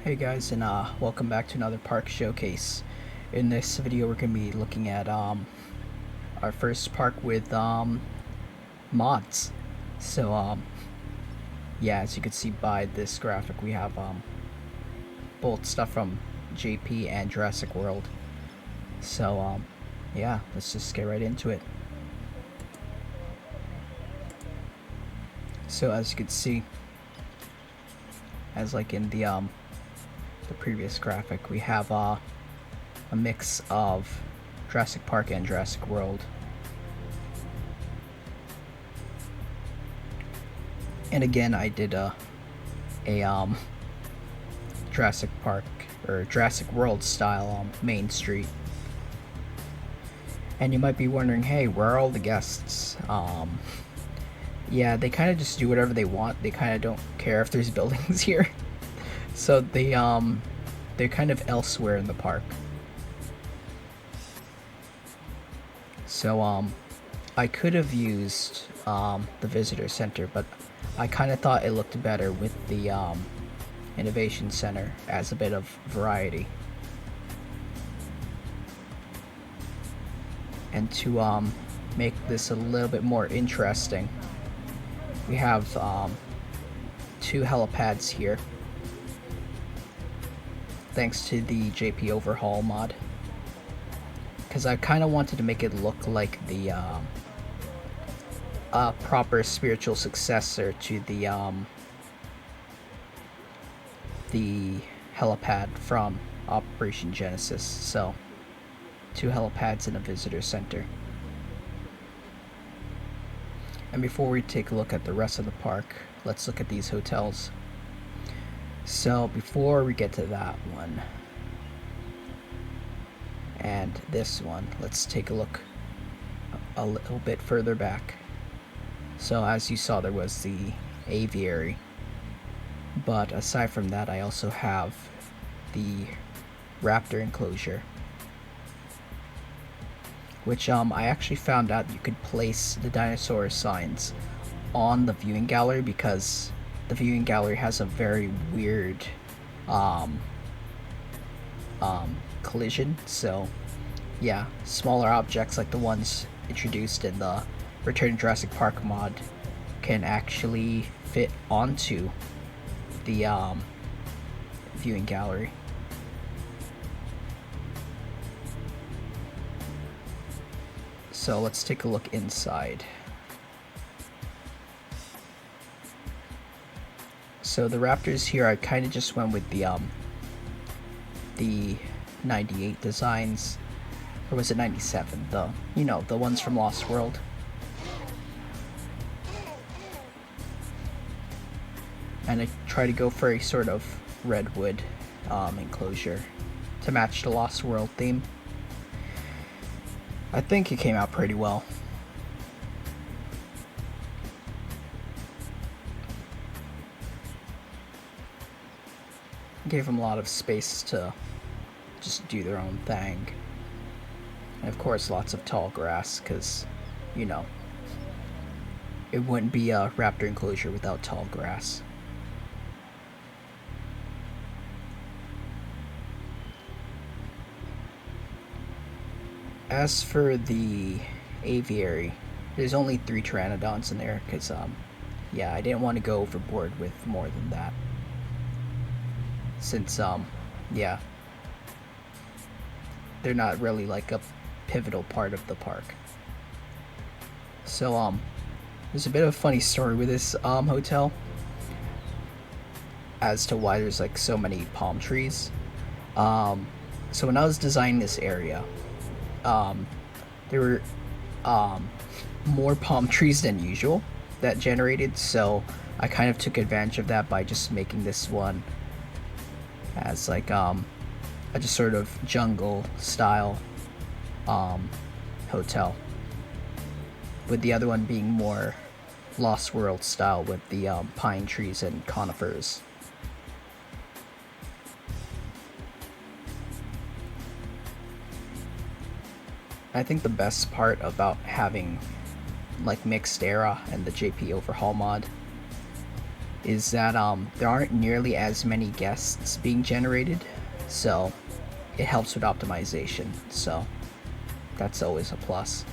Hey guys, and welcome back to another park showcase. In this video, we're gonna be looking at our first park with mods. So yeah, as you can see by this graphic, we have both stuff from JP and Jurassic World. So yeah, let's just get right into it. So as you can see, as like in the previous graphic, we have a mix of Jurassic Park and Jurassic World. And again, I did a Jurassic Park or Jurassic World style Main Street. And you might be wondering, hey, where are all the guests? Yeah, they kind of just do whatever they want. They kind of don't care if there's buildings here. So they're kind of elsewhere in the park. So I could have used the visitor center, but I kind of thought it looked better with the innovation center as a bit of variety. And to make this a little bit more interesting, we have two helipads here, thanks to the JP Overhaul mod, because I kind of wanted to make it look like the proper spiritual successor to the helipad from Operation Genesis. So two helipads in a visitor center. And before we take a look at the rest of the park, let's look at these hotels. So before we get to that one and this one, let's take a look a little bit further back. So as you saw, there was the aviary, but aside from that, I also have the raptor enclosure, which I actually found out you could place the dinosaur signs on the viewing gallery, because the viewing gallery has a very weird collision. So yeah, smaller objects like the ones introduced in the Return to Jurassic Park mod can actually fit onto the viewing gallery. So let's take a look inside. So the raptors here, I kind of just went with the 98 designs, or was it 97? The ones from Lost World. And I try to go for a sort of redwood enclosure to match the Lost World theme. I think it came out pretty well. Gave them a lot of space to just do their own thing. And of course, lots of tall grass, because, you know, it wouldn't be a raptor enclosure without tall grass. As for the aviary, there's only 3 pteranodons in there, because yeah, I didn't want to go overboard with more than that, since yeah, they're not really like a pivotal part of the park. So there's a bit of a funny story with this hotel as to why there's like so many palm trees. So when I was designing this area, there were more palm trees than usual that generated, so I kind of took advantage of that by just making this one as like a just sort of jungle style hotel, with the other one being more Lost World style with the pine trees and conifers. I think the best part about having like mixed era and the JP Overhaul mod is that there aren't nearly as many guests being generated, so it helps with optimization. So that's always a plus.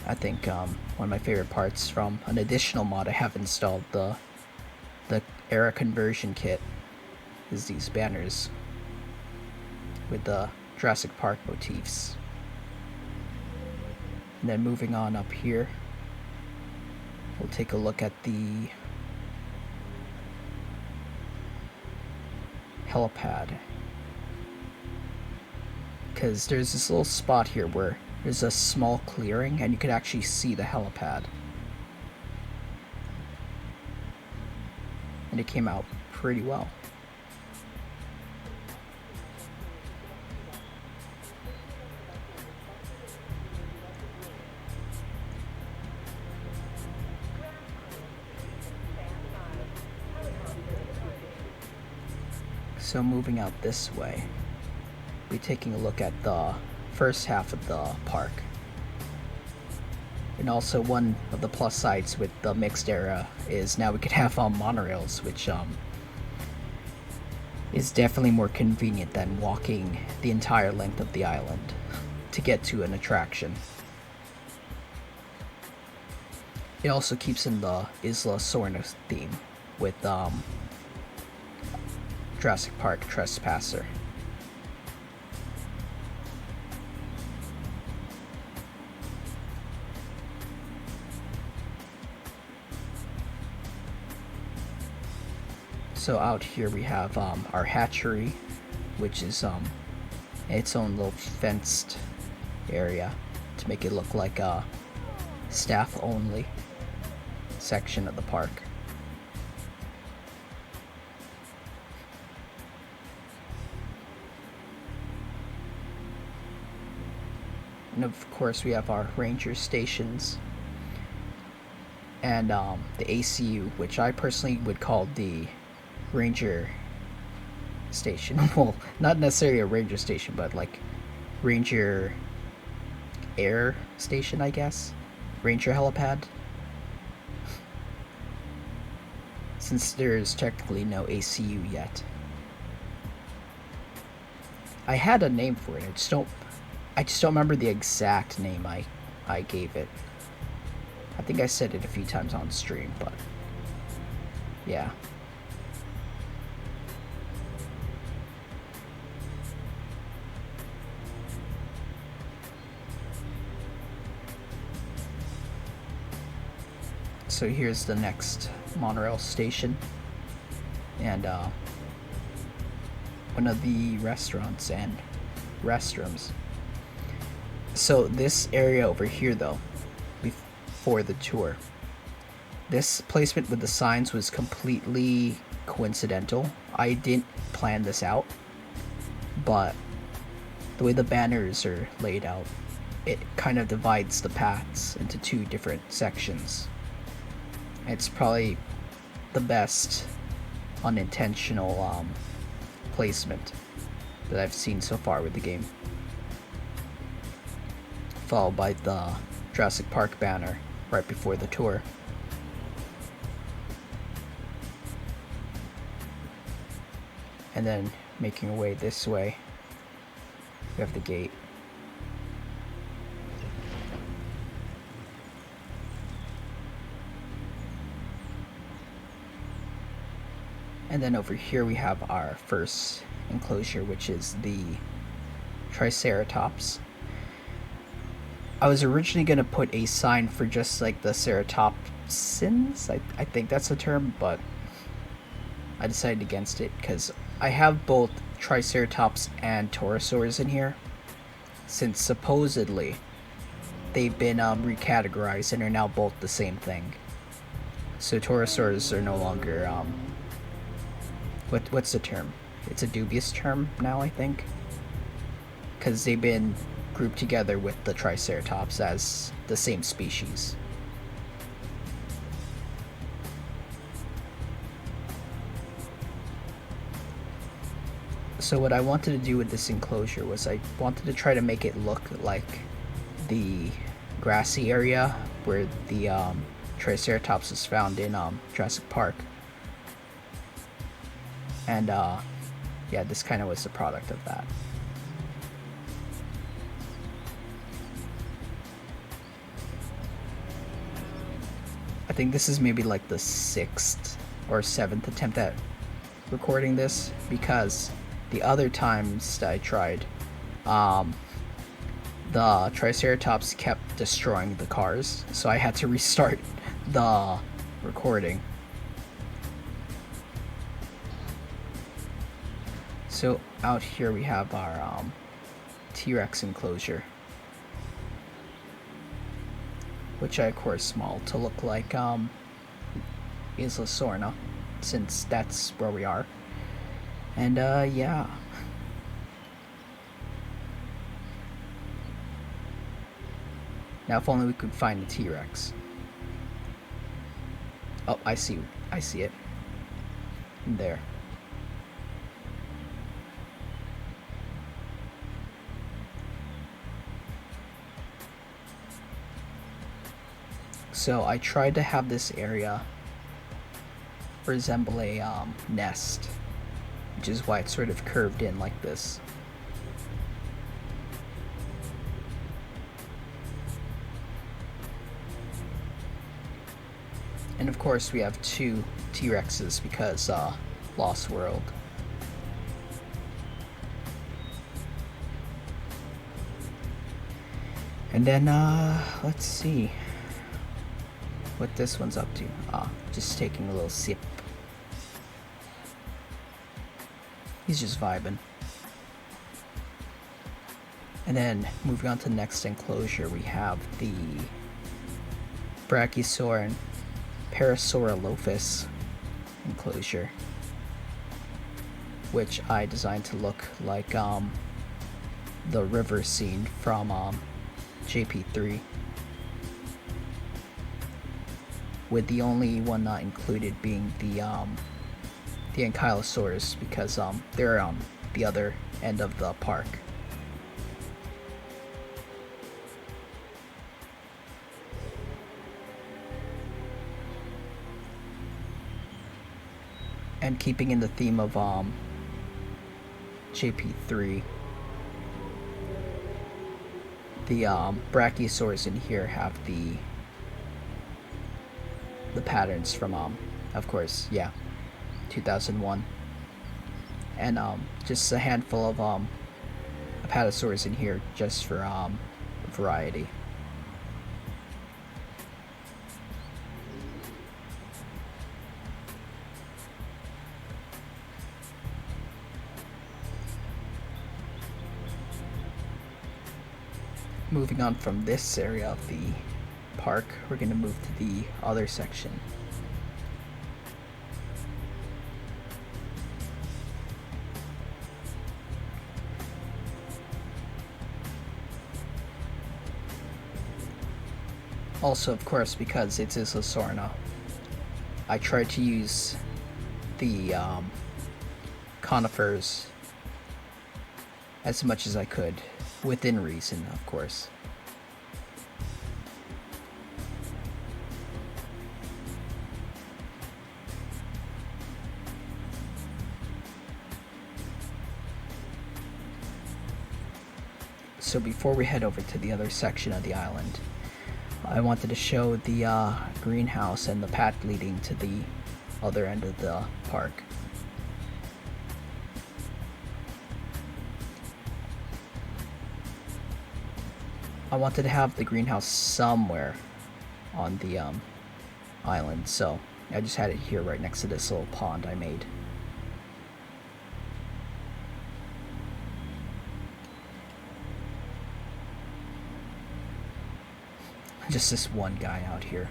I think one of my favorite parts from an additional mod I have installed, the era conversion kit, is these banners with the Jurassic Park motifs. And then moving on up here, we'll take a look at the helipad, because there's this little spot here where there's a small clearing and you can actually see the helipad, and it came out pretty well. So moving out this way, we'll be taking a look at the first half of the park. And also one of the plus sides with the mixed era is now we could have monorails, which is definitely more convenient than walking the entire length of the island to get to an attraction. It also keeps in the Isla Sorna theme with Jurassic Park Trespasser. So out here we have our hatchery, which is its own little fenced area to make it look like a staff only section of the park. And of course we have our ranger stations and the ACU, which I personally would call the ranger station. Well, not necessarily a ranger station, but like ranger air station, I guess. Ranger helipad. Since there's technically no ACU yet. I had a name for it. I just don't remember the exact name I gave it. I think I said it a few times on stream, but yeah. So here's the next monorail station, and one of the restaurants and restrooms. So this area over here, though, before the tour, this placement with the signs was completely coincidental. I didn't plan this out, but the way the banners are laid out, it kind of divides the paths into two different sections. It's probably the best unintentional placement that I've seen so far with the game. Followed by the Jurassic Park banner right before the tour. And then making our way this way, we have the gate. And then over here we have our first enclosure, which is the Triceratops. I was originally going to put a sign for just like the ceratopsins, I think that's the term, but I decided against it because I have both Triceratops and Torosaurs in here, since supposedly they've been recategorized and are now both the same thing. So Torosaurs are no longer what's the term? It's a dubious term now, I think, because they've been grouped together with the Triceratops as the same species. So what I wanted to do with this enclosure was I wanted to try to make it look like the grassy area where the Triceratops is found in Jurassic Park. And yeah, this kind of was the product of that. I think this is maybe like the 6th or 7th attempt at recording this, because the other times that I tried, the Triceratops kept destroying the cars, so I had to restart the recording. So out here we have our T-Rex enclosure, which I of course modeled to look like Isla Sorna, since that's where we are. And yeah. Now if only we could find the T-Rex. Oh, I see it. There. So I tried to have this area resemble a nest, which is why it's sort of curved in like this. And of course we have 2 T-Rexes because Lost World. And then let's see what this one's up to. Just taking a little sip. He's just vibing. And then moving on to the next enclosure, we have the Brachiosaur and Parasaurolophus enclosure, which I designed to look like the river scene from JP3, with the only one not included being the Ankylosaurus, because they're on the other end of the park. And keeping in the theme of JP3, the Brachiosaurs in here have the patterns from of course, yeah, 2001, and just a handful of Apatosaurs in here just for variety. Moving on from this area of the park, we're going to move to the other section. Also, of course, because it's Isla Sorna, I tried to use the conifers as much as I could, within reason, of course. So before we head over to the other section of the island, I wanted to show the greenhouse and the path leading to the other end of the park. I wanted to have the greenhouse somewhere on the island, so I just had it here right next to this little pond I made. Just this one guy out here.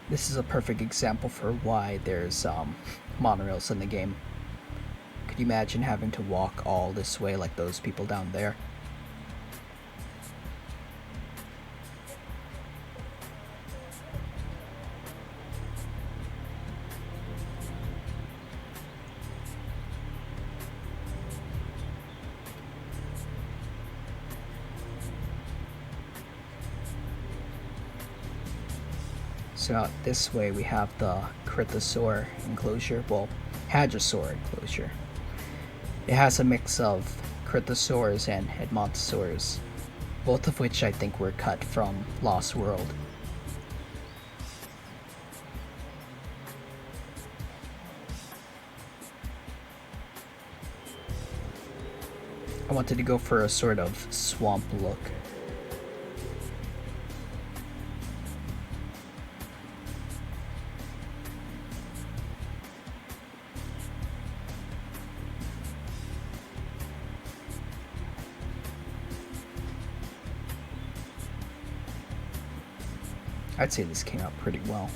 This is a perfect example for why there's monorails in the game. Could you imagine having to walk all this way like those people down there? So out this way we have the Cryptosaur enclosure, well, Hadrosaur enclosure. It has a mix of Cryptosaurs and Edmontosaurs, both of which I think were cut from Lost World. I wanted to go for a sort of swamp look. I'd say this came out pretty well.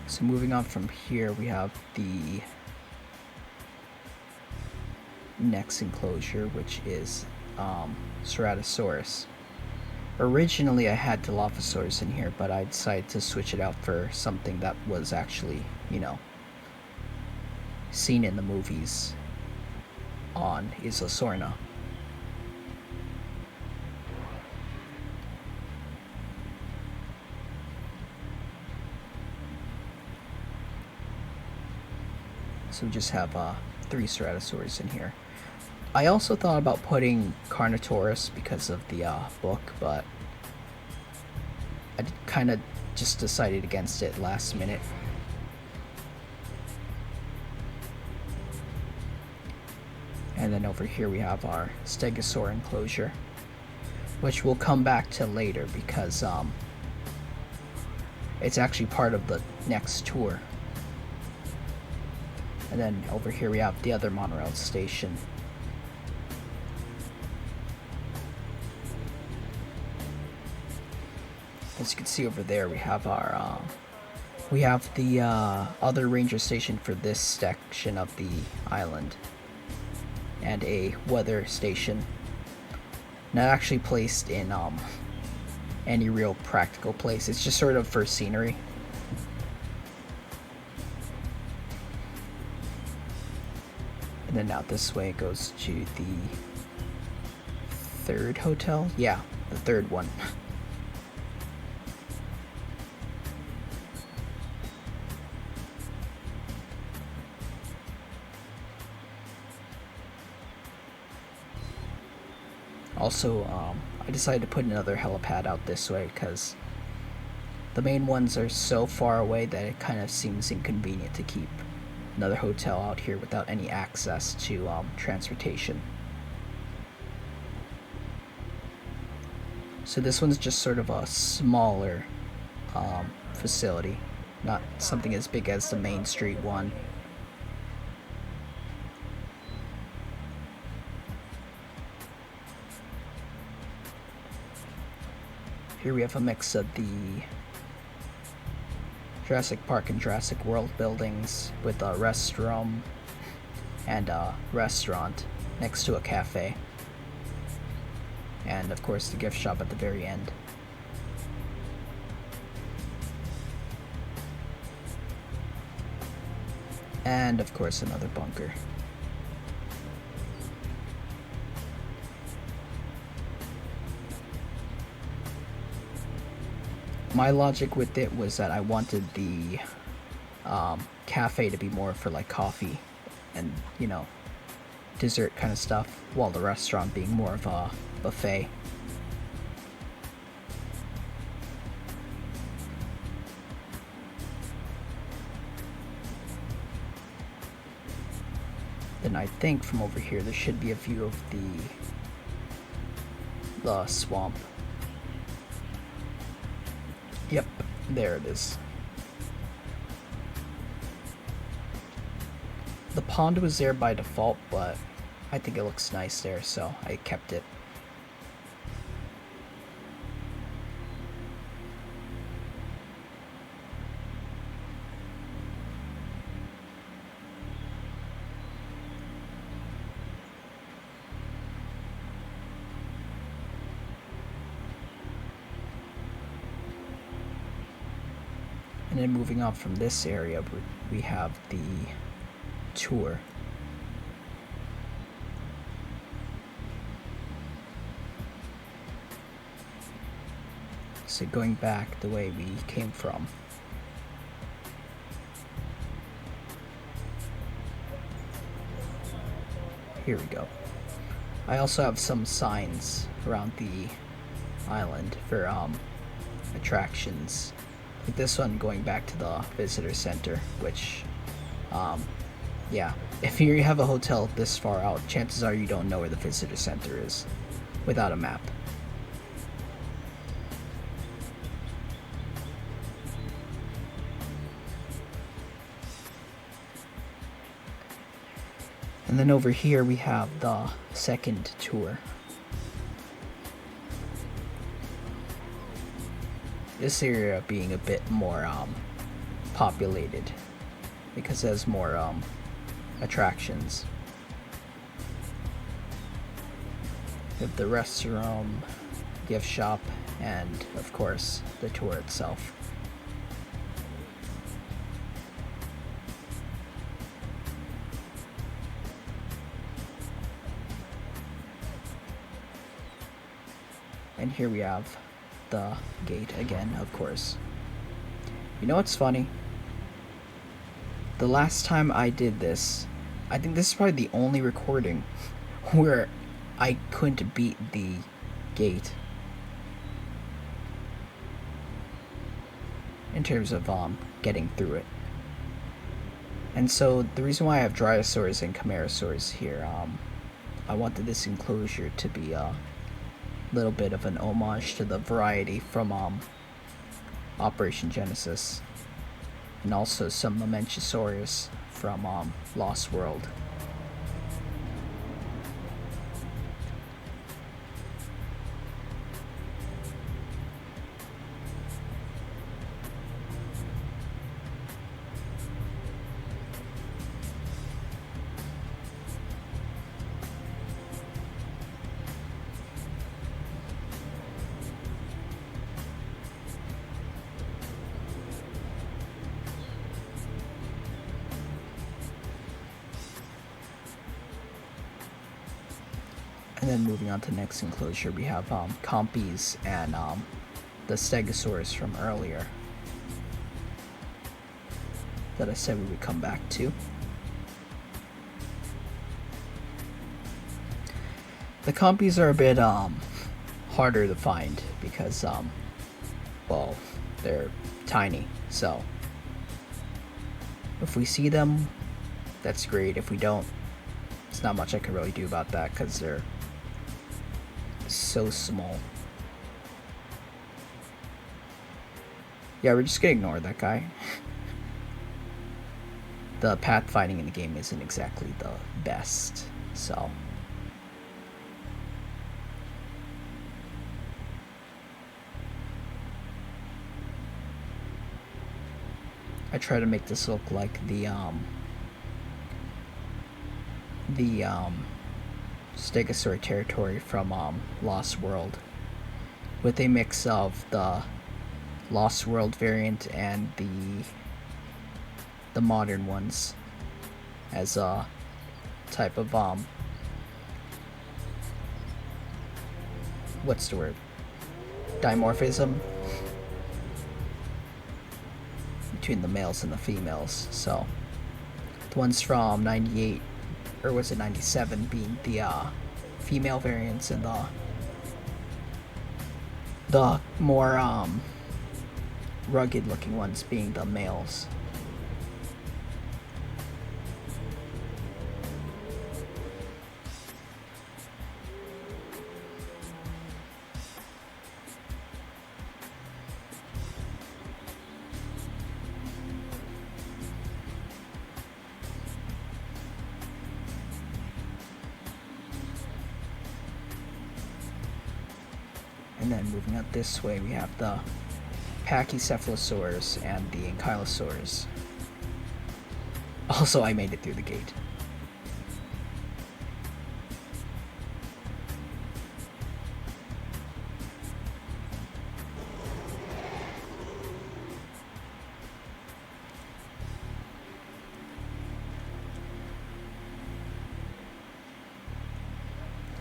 So moving on from here, we have the next enclosure, which is Ceratosaurus. Originally I had Dilophosaurus in here, but I decided to switch it out for something that was actually, you know, seen in the movies on Isla Sorna. So we just have 3 Ceratosaurs in here. I also thought about putting Carnotaurus because of the book, but I kind of just decided against it last minute. And then over here we have our Stegosaur enclosure, which we'll come back to later because it's actually part of the next tour. And then over here we have the other monorail station. As you can see over there, we have our the other ranger station for this section of the island, and a weather station, not actually placed in any real practical place. It's just sort of for scenery. And then out this way it goes to the 3rd hotel. Yeah, the 3rd one. Also, I decided to put another helipad out this way because the main ones are so far away that it kind of seems inconvenient to keep another hotel out here without any access to transportation. So this one's just sort of a smaller facility, not something as big as the Main Street one. Here we have a mix of the Jurassic Park and Jurassic World buildings with a restroom and a restaurant next to a cafe. And of course the gift shop at the very end. And of course another bunker. My logic with it was that I wanted the cafe to be more for like coffee and, you know, dessert kind of stuff, while the restaurant being more of a buffet. Then I think from over here there should be a view of the swamp. Yep, there it is. The pond was there by default, but I think it looks nice there, so I kept it. And then moving on from this area, we have the tour. So going back the way we came from. Here we go. I also have some signs around the island for attractions. Like this one going back to the visitor center, which yeah, if you have a hotel this far out, chances are you don't know where the visitor center is without a map. And then over here we have the second tour. This area being a bit more populated because it has more attractions. You have the restroom, gift shop, and of course the tour itself. And here we have the gate again, of course. You know what's funny? The last time I did this, I think this is probably the only recording where I couldn't beat the gate in terms of getting through it. And so the reason why I have Dryosaurs and Chimerosaurs here, I wanted this enclosure to be a little bit of an homage to the variety from Operation Genesis, and also some Mamenchisaurus from Lost World. And then moving on to the next enclosure, we have Compies and the Stegosaurus from earlier that I said we would come back to. The Compies are a bit harder to find because, well, they're tiny. So if we see them, that's great. If we don't, there's not much I can really do about that because they're so small. Yeah, we're just gonna ignore that guy. The pathfinding in the game isn't exactly the best, so I try to make this look like the Stegosaur territory from Lost World, with a mix of the Lost World variant and the modern ones as a type of what's the word? Dimorphism between the males and the females. So the ones from 98, or was it 97, being the female variants, and the more rugged looking ones being the males. And then moving up this way, we have the Pachycephalosaurs and the Ankylosaurs. Also, I made it through the gate.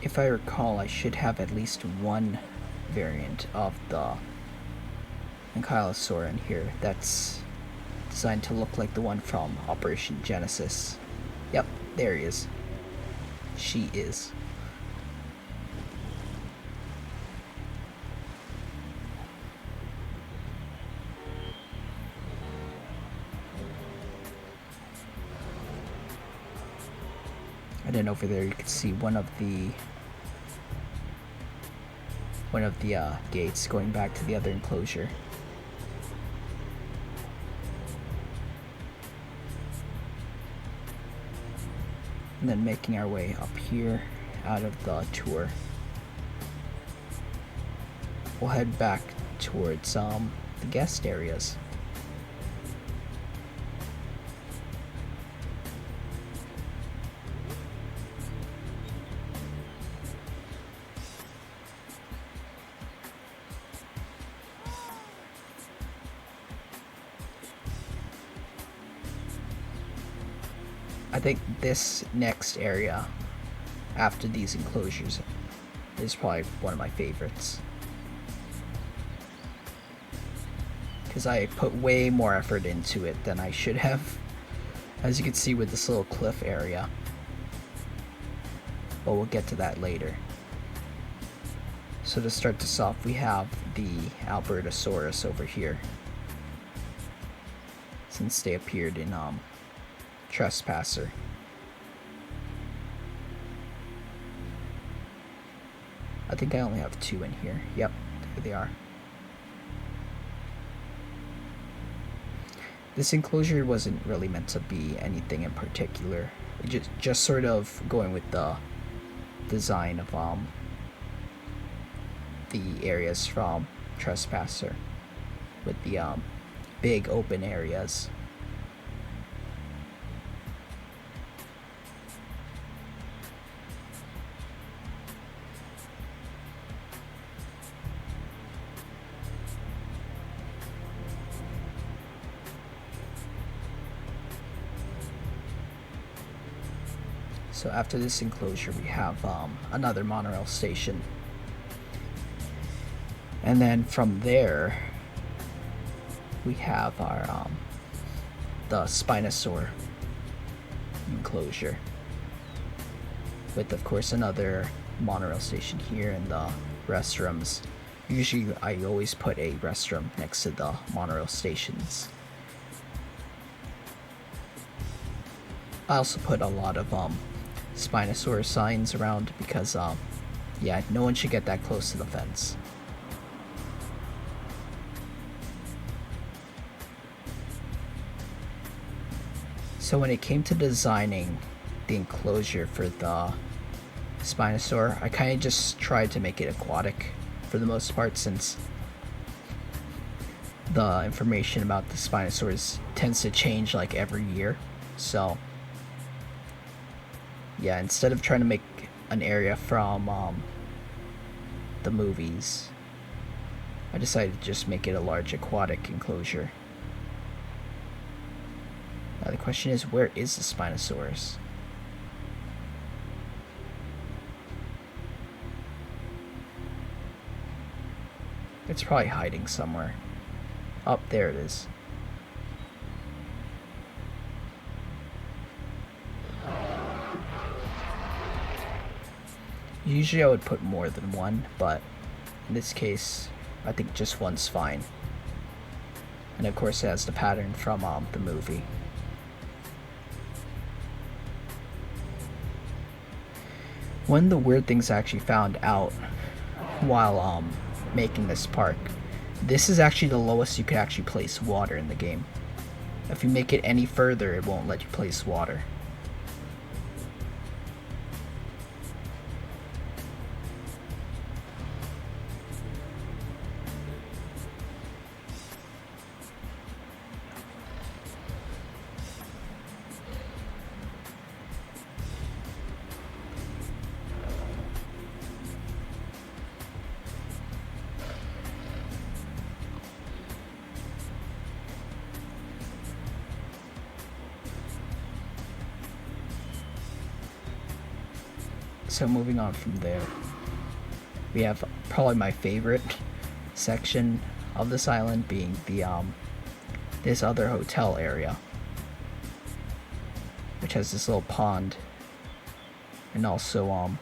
If I recall, I should have at least one variant of the ankylosaur in here that's designed to look like the one from Operation Genesis. Yep, there he is. She is. And then over there you can see one of the gates going back to the other enclosure. And then making our way up here out of the tour. We'll head back towards the guest areas. I think this next area after these enclosures is probably one of my favorites, because I put way more effort into it than I should have, as you can see with this little cliff area, but we'll get to that later. So to start this off, we have the Albertosaurus over here, since they appeared in Trespasser. I think I only have 2 in here. Yep, there they are. This enclosure wasn't really meant to be anything in particular. It just sort of going with the design of the areas from Trespasser, with the big open areas. So after this enclosure, we have another monorail station, and then from there we have our the Spinosaur enclosure, with of course another monorail station here and the restrooms. Usually I always put a restroom next to the monorail stations. I also put a lot of Spinosaurus signs around because yeah, no one should get that close to the fence. So when it came to designing the enclosure for the Spinosaur, I kind of just tried to make it aquatic for the most part, since the information about the Spinosaurs tends to change like every year. So yeah, instead of trying to make an area from the movies, I decided to just make it a large aquatic enclosure. Now the question is, where is the Spinosaurus? It's probably hiding somewhere. Up there it is. Usually I would put more than one, but in this case I think just one's fine. And of course it has the pattern from the movie. One of the weird things I actually found out while making this park, this is actually the lowest you could actually place water in the game. If you make it any further, it won't let you place water. So moving on from there, we have probably my favorite section of this island being the this other hotel area, which has this little pond, and also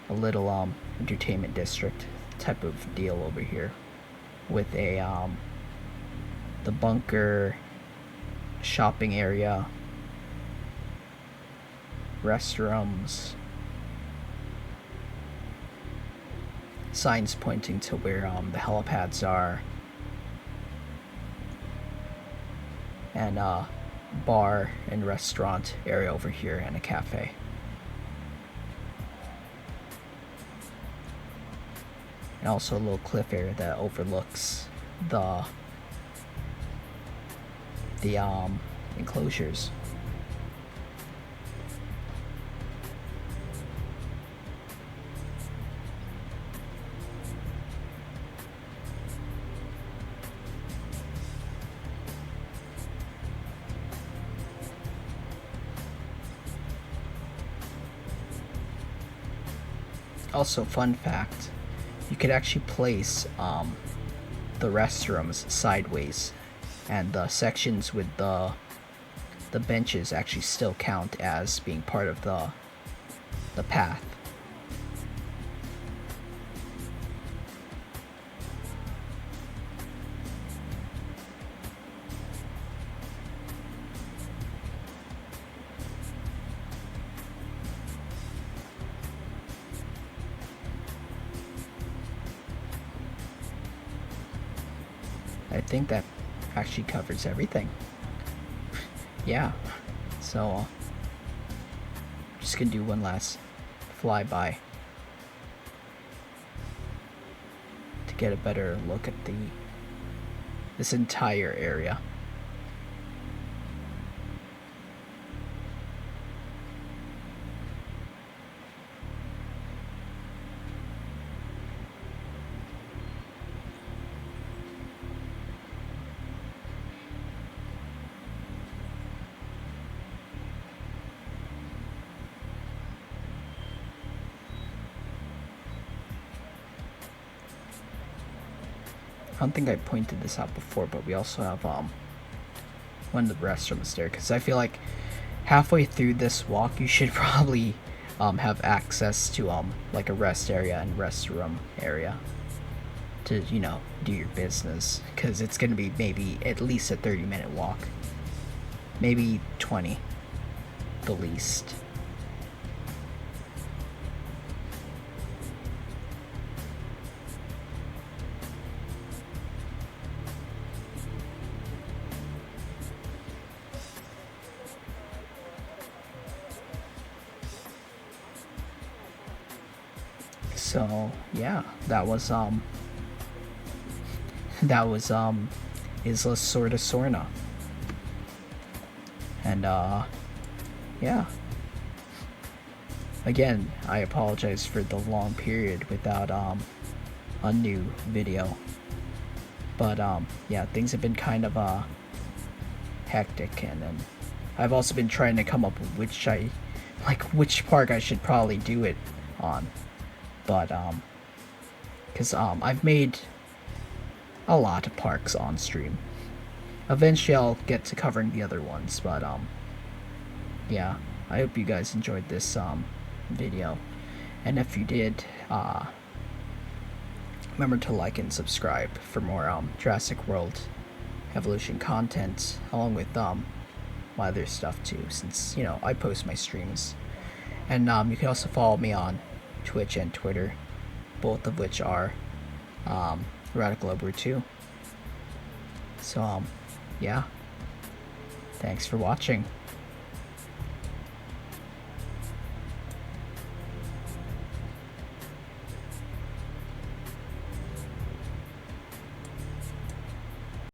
a little entertainment district type of deal over here, with a the bunker, shopping area, restrooms, signs pointing to where the helipads are, and bar and restaurant area over here, and a cafe. And also a little cliff area that overlooks the enclosures. Also, fun fact, you could actually place the restrooms sideways, and the sections with the benches actually still count as being part of the path. I think that actually covers everything. Yeah, so just gonna do one last flyby to get a better look at this entire area. I don't think I pointed this out before, but we also have one of the restrooms there, because I feel like halfway through this walk you should probably have access to like a rest area and restroom area to, you know, do your business, because it's gonna be maybe at least a 30-minute walk, maybe 20 the least. So yeah, that was Isla Sorta. And yeah, again, I apologize for the long period without a new video, but yeah, things have been kind of hectic, and I've also been trying to come up with which park I should probably do it on. But because I've made a lot of parks on stream. Eventually I'll get to covering the other ones, but yeah, I hope you guys enjoyed this video, and if you did, remember to like and subscribe for more Jurassic World Evolution content, along with my other stuff too, since, you know, I post my streams. And you can also follow me on Twitch and Twitter, both of which are Radical Over 2. So yeah, thanks for watching.